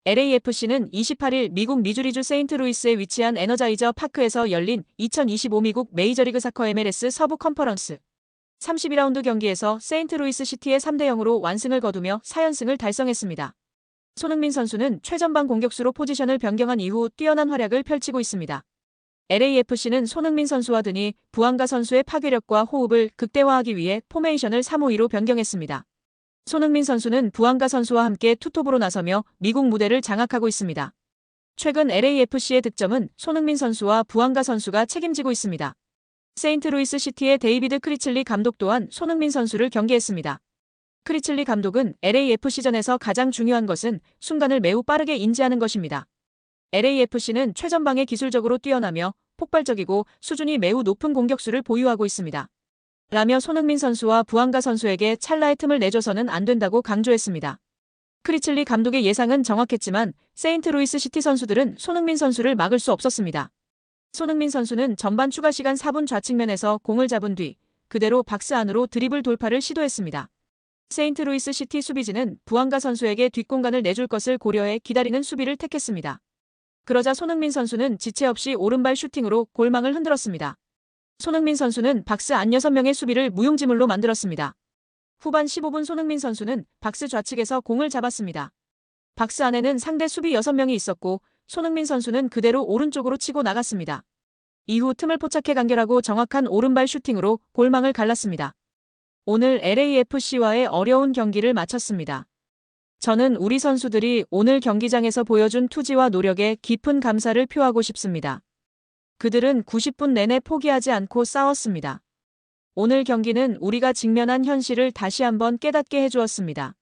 LAFC는 28일 미국 미주리주 세인트루이스에 위치한 에너자이저 파크에서 열린 2025 미국 메이저리그 사커 MLS 서부 컨퍼런스 32라운드 경기에서 세인트루이스 시티의 3대0으로 완승을 거두며 4연승을 달성했습니다. 손흥민 선수는 최전방 공격수로 포지션을 변경한 이후 뛰어난 활약을 펼치고 있습니다. LAFC는 손흥민 선수와 드니 부앙가 선수의 파괴력과 호흡을 극대화하기 위해 포메이션을 3-5-2로 변경했습니다. 손흥민 선수는 부앙가 선수와 함께 투톱으로 나서며 미국 무대를 장악하고 있습니다. 최근 LAFC의 득점은 손흥민 선수와 부앙가 선수가 책임지고 있습니다. 세인트루이스 시티의 데이비드 크리즐리 감독 또한 손흥민 선수를 경계했습니다. 크리즐리 감독은 LAFC전에서 가장 중요한 것은 순간을 매우 빠르게 인지하는 것입니다. LAFC는 최전방에 기술적으로 뛰어나며 폭발적이고 수준이 매우 높은 공격수를 보유하고 있습니다. 라며 손흥민 선수와 부앙가 선수에게 찰나의 틈을 내줘서는 안 된다고 강조했습니다. 크리즐리 감독의 예상은 정확했지만 세인트루이스 시티 선수들은 손흥민 선수를 막을 수 없었습니다. 손흥민 선수는 전반 추가 시간 4분 좌측면에서 공을 잡은 뒤 그대로 박스 안으로 드리블 돌파를 시도했습니다. 세인트루이스 시티 수비진은 부앙가 선수에게 뒷공간을 내줄 것을 고려해 기다리는 수비를 택했습니다. 그러자 손흥민 선수는 지체 없이 오른발 슈팅으로 골망을 흔들었습니다. 손흥민 선수는 박스 안 6명의 수비를 무용지물로 만들었습니다. 후반 15분 손흥민 선수는 박스 좌측에서 공을 잡았습니다. 박스 안에는 상대 수비 6명이 있었고 손흥민 선수는 그대로 오른쪽으로 치고 나갔습니다. 이후 틈을 포착해 간결하고 정확한 오른발 슈팅으로 골망을 갈랐습니다. 오늘 LAFC와의 어려운 경기를 마쳤습니다. 저는 우리 선수들이 오늘 경기장에서 보여준 투지와 노력에 깊은 감사를 표하고 싶습니다. 그들은 90분 내내 포기하지 않고 싸웠습니다. 오늘 경기는 우리가 직면한 현실을 다시 한번 깨닫게 해주었습니다.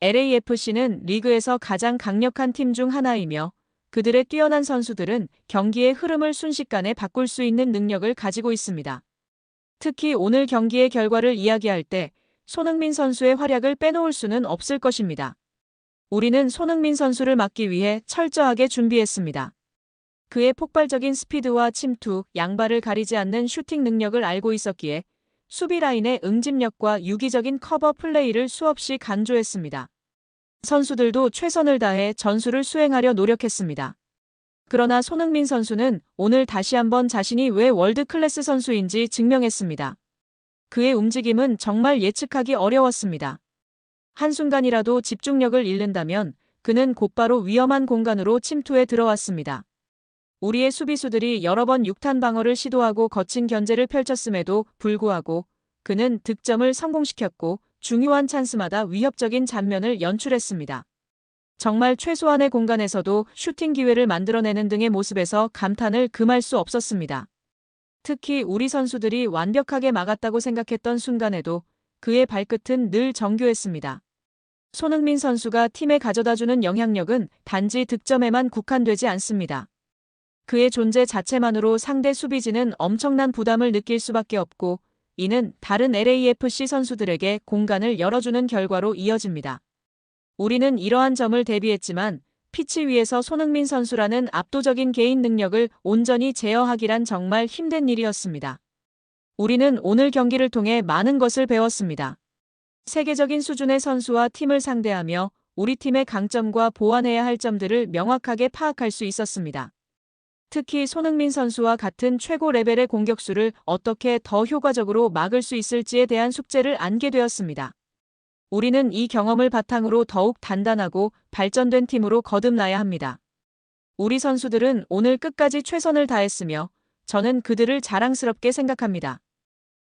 LAFC는 리그에서 가장 강력한 팀 중 하나이며 그들의 뛰어난 선수들은 경기의 흐름을 순식간에 바꿀 수 있는 능력을 가지고 있습니다. 특히 오늘 경기의 결과를 이야기할 때 손흥민 선수의 활약을 빼놓을 수는 없을 것입니다. 우리는 손흥민 선수를 막기 위해 철저하게 준비했습니다. 그의 폭발적인 스피드와 침투, 양발을 가리지 않는 슈팅 능력을 알고 있었기에 수비 라인의 응집력과 유기적인 커버 플레이를 수없이 강조했습니다. 선수들도 최선을 다해 전술을 수행하려 노력했습니다. 그러나 손흥민 선수는 오늘 다시 한번 자신이 왜 월드 클래스 선수인지 증명했습니다. 그의 움직임은 정말 예측하기 어려웠습니다. 한순간이라도 집중력을 잃는다면 그는 곧바로 위험한 공간으로 침투해 들어왔습니다. 우리의 수비수들이 여러 번 육탄 방어를 시도하고 거친 견제를 펼쳤음에도 불구하고 그는 득점을 성공시켰고 중요한 찬스마다 위협적인 장면을 연출했습니다. 정말 최소한의 공간에서도 슈팅 기회를 만들어내는 등의 모습에서 감탄을 금할 수 없었습니다. 특히 우리 선수들이 완벽하게 막았다고 생각했던 순간에도 그의 발끝은 늘 정교했습니다. 손흥민 선수가 팀에 가져다주는 영향력은 단지 득점에만 국한되지 않습니다. 그의 존재 자체만으로 상대 수비진은 엄청난 부담을 느낄 수밖에 없고 이는 다른 LAFC 선수들에게 공간을 열어주는 결과로 이어집니다. 우리는 이러한 점을 대비했지만 피치 위에서 손흥민 선수라는 압도적인 개인 능력을 온전히 제어하기란 정말 힘든 일이었습니다. 우리는 오늘 경기를 통해 많은 것을 배웠습니다. 세계적인 수준의 선수와 팀을 상대하며 우리 팀의 강점과 보완해야 할 점들을 명확하게 파악할 수 있었습니다. 특히 손흥민 선수와 같은 최고 레벨의 공격수를 어떻게 더 효과적으로 막을 수 있을지에 대한 숙제를 안게 되었습니다. 우리는 이 경험을 바탕으로 더욱 단단하고 발전된 팀으로 거듭나야 합니다. 우리 선수들은 오늘 끝까지 최선을 다했으며 저는 그들을 자랑스럽게 생각합니다.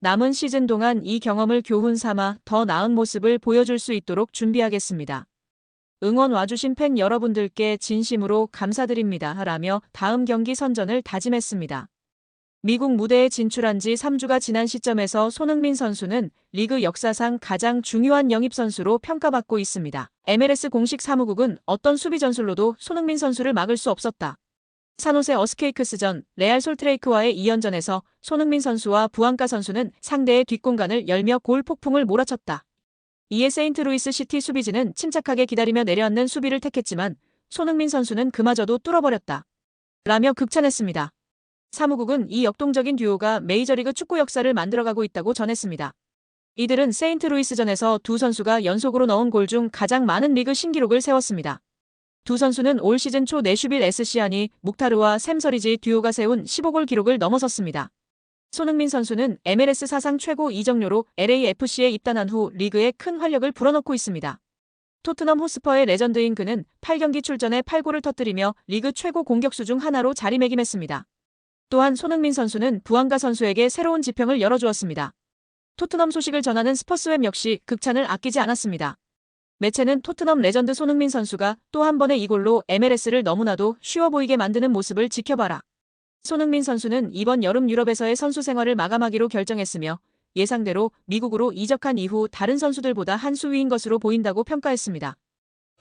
남은 시즌 동안 이 경험을 교훈 삼아 더 나은 모습을 보여줄 수 있도록 준비하겠습니다. 응원 와주신 팬 여러분들께 진심으로 감사드립니다. 라며 다음 경기 선전을 다짐했습니다. 미국 무대에 진출한 지 3주가 지난 시점에서 손흥민 선수는 리그 역사상 가장 중요한 영입 선수로 평가받고 있습니다. MLS 공식 사무국은 어떤 수비 전술로도 손흥민 선수를 막을 수 없었다. 산호세 어스케이크스전 레알 솔트레이크와의 2연전에서 손흥민 선수와 부앙가 선수는 상대의 뒷공간을 열며 골 폭풍을 몰아쳤다. 이에 세인트루이스 시티 수비진은 침착하게 기다리며 내려앉는 수비를 택했지만 손흥민 선수는 그마저도 뚫어버렸다. 라며 극찬했습니다. 사무국은 이 역동적인 듀오가 메이저리그 축구 역사를 만들어가고 있다고 전했습니다. 이들은 세인트루이스전에서 두 선수가 연속으로 넣은 골 중 가장 많은 리그 신기록을 세웠습니다. 두 선수는 올 시즌 초 내슈빌 SC안이 묵타르와 샘 서리지 듀오가 세운 15골 기록을 넘어섰습니다. 손흥민 선수는 MLS 사상 최고 이적료로 LAFC에 입단한 후 리그에 큰 활력을 불어넣고 있습니다. 토트넘 호스퍼의 레전드인 그는 8경기 출전에 8골을 터뜨리며 리그 최고 공격수 중 하나로 자리매김했습니다. 또한 손흥민 선수는 부안가 선수에게 새로운 지평을 열어주었습니다. 토트넘 소식을 전하는 스퍼스웹 역시 극찬을 아끼지 않았습니다. 매체는 토트넘 레전드 손흥민 선수가 또 한 번의 이골로 MLS를 너무나도 쉬워 보이게 만드는 모습을 지켜봐라. 손흥민 선수는 이번 여름 유럽에서의 선수 생활을 마감하기로 결정했으며 예상대로 미국으로 이적한 이후 다른 선수들보다 한 수 위인 것으로 보인다고 평가했습니다.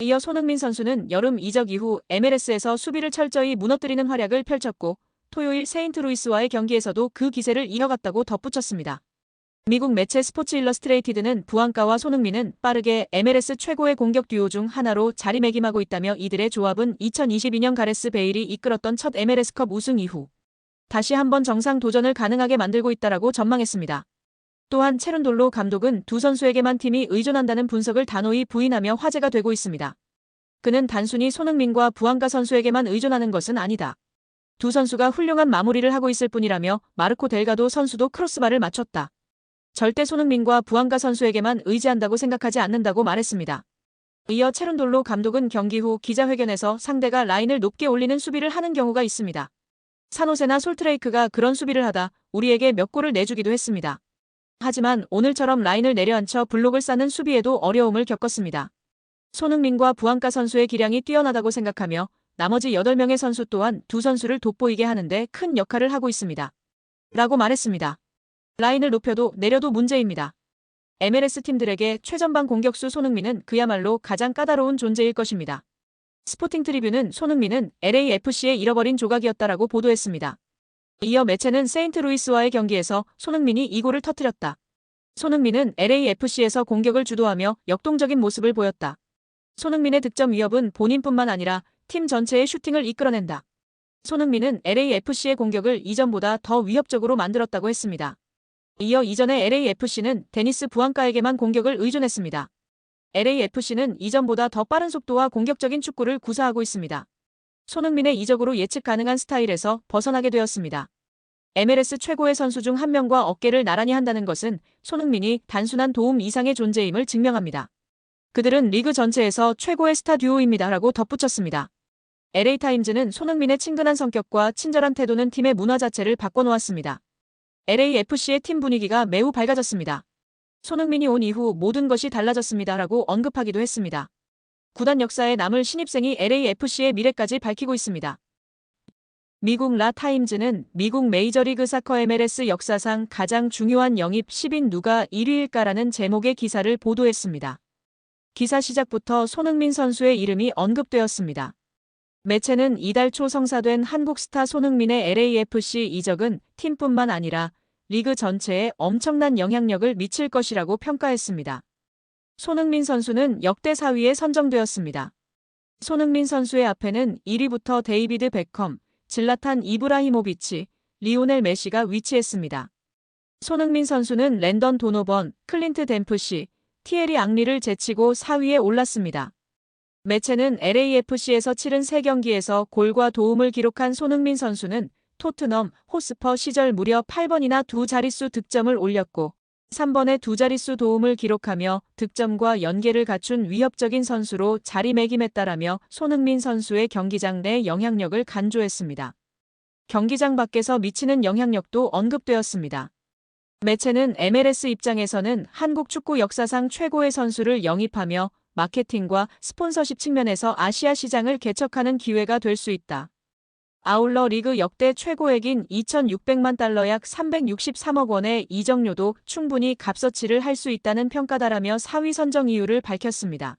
이어 손흥민 선수는 여름 이적 이후 MLS에서 수비를 철저히 무너뜨리는 활약을 펼쳤고 토요일 세인트루이스와의 경기에서도 그 기세를 이어갔다고 덧붙였습니다. 미국 매체 스포츠 일러스트레이티드는 부안가와 손흥민은 빠르게 MLS 최고의 공격 듀오 중 하나로 자리매김하고 있다며 이들의 조합은 2022년 가레스 베일이 이끌었던 첫 MLS컵 우승 이후 다시 한번 정상 도전을 가능하게 만들고 있다라고 전망했습니다. 또한 체룬돌로 감독은 두 선수에게만 팀이 의존한다는 분석을 단호히 부인하며 화제가 되고 있습니다. 그는 단순히 손흥민과 부안가 선수에게만 의존하는 것은 아니다. 두 선수가 훌륭한 마무리를 하고 있을 뿐이라며 마르코 델가도 선수도 크로스바를 맞췄다. 절대 손흥민과 부안가 선수에게만 의지한다고 생각하지 않는다고 말했습니다. 이어 체룬돌로 감독은 경기 후 기자회견에서 상대가 라인을 높게 올리는 수비를 하는 경우가 있습니다. 산호세나 솔트레이크가 그런 수비를 하다 우리에게 몇 골을 내주기도 했습니다. 하지만 오늘처럼 라인을 내려앉혀 블록을 쌓는 수비에도 어려움을 겪었습니다. 손흥민과 부안가 선수의 기량이 뛰어나다고 생각하며 나머지 8명의 선수 또한 두 선수를 돋보이게 하는데 큰 역할을 하고 있습니다. 라고 말했습니다. 라인을 높여도 내려도 문제입니다. MLS 팀들에게 최전방 공격수 손흥민은 그야말로 가장 까다로운 존재일 것입니다. 스포팅 트리뷴은 손흥민은 LAFC의 잃어버린 조각이었다라고 보도했습니다. 이어 매체는 세인트루이스와의 경기에서 손흥민이 2골을 터뜨렸다. 손흥민은 LAFC에서 공격을 주도하며 역동적인 모습을 보였다. 손흥민의 득점 위협은 본인뿐만 아니라 팀 전체의 슈팅을 이끌어낸다. 손흥민은 LAFC의 공격을 이전보다 더 위협적으로 만들었다고 했습니다. 이어 이전에 LAFC는 데니스 부안가에게만 공격을 의존했습니다. LAFC는 이전보다 더 빠른 속도와 공격적인 축구를 구사하고 있습니다. 손흥민의 이적으로 예측 가능한 스타일에서 벗어나게 되었습니다. MLS 최고의 선수 중 한 명과 어깨를 나란히 한다는 것은 손흥민이 단순한 도움 이상의 존재임을 증명합니다. 그들은 리그 전체에서 최고의 스타 듀오입니다. 라고 덧붙였습니다. LA타임즈는 손흥민의 친근한 성격과 친절한 태도는 팀의 문화 자체를 바꿔놓았습니다. LAFC의 팀 분위기가 매우 밝아졌습니다. 손흥민이 온 이후 모든 것이 달라졌습니다. 라고 언급하기도 했습니다. 구단 역사에 남을 신입생이 LAFC의 미래까지 밝히고 있습니다. 미국 라 타임즈는 미국 메이저리그 사커 MLS 역사상 가장 중요한 영입 10인 누가 1위일까라는 제목의 기사를 보도했습니다. 기사 시작부터 손흥민 선수의 이름이 언급되었습니다. 매체는 이달 초 성사된 한국 스타 손흥민의 LAFC 이적은 팀뿐만 아니라 리그 전체에 엄청난 영향력을 미칠 것이라고 평가했습니다. 손흥민 선수는 역대 4위에 선정되었습니다. 손흥민 선수의 앞에는 1위부터 데이비드 베컴, 질라탄 이브라히모비치, 리오넬 메시가 위치했습니다. 손흥민 선수는 랜던 도노번, 클린트 댐프시, 티에리 앙리를 제치고 4위에 올랐습니다. 매체는 LAFC에서 치른 3경기에서 골과 도움을 기록한 손흥민 선수는 토트넘, 호스퍼 시절 무려 8번이나 두 자릿수 득점을 올렸고 3번에 두 자릿수 도움을 기록하며 득점과 연계를 갖춘 위협적인 선수로 자리매김했다라며 손흥민 선수의 경기장 내 영향력을 간주했습니다. 경기장 밖에서 미치는 영향력도 언급되었습니다. 매체는 MLS 입장에서는 한국 축구 역사상 최고의 선수를 영입하며 마케팅과 스폰서십 측면에서 아시아 시장을 개척하는 기회가 될 수 있다. 아울러 리그 역대 최고액인 2,600만 달러 약 363억 원의 이적료도 충분히 값어치를 할 수 있다는 평가다라며 4위 선정 이유를 밝혔습니다.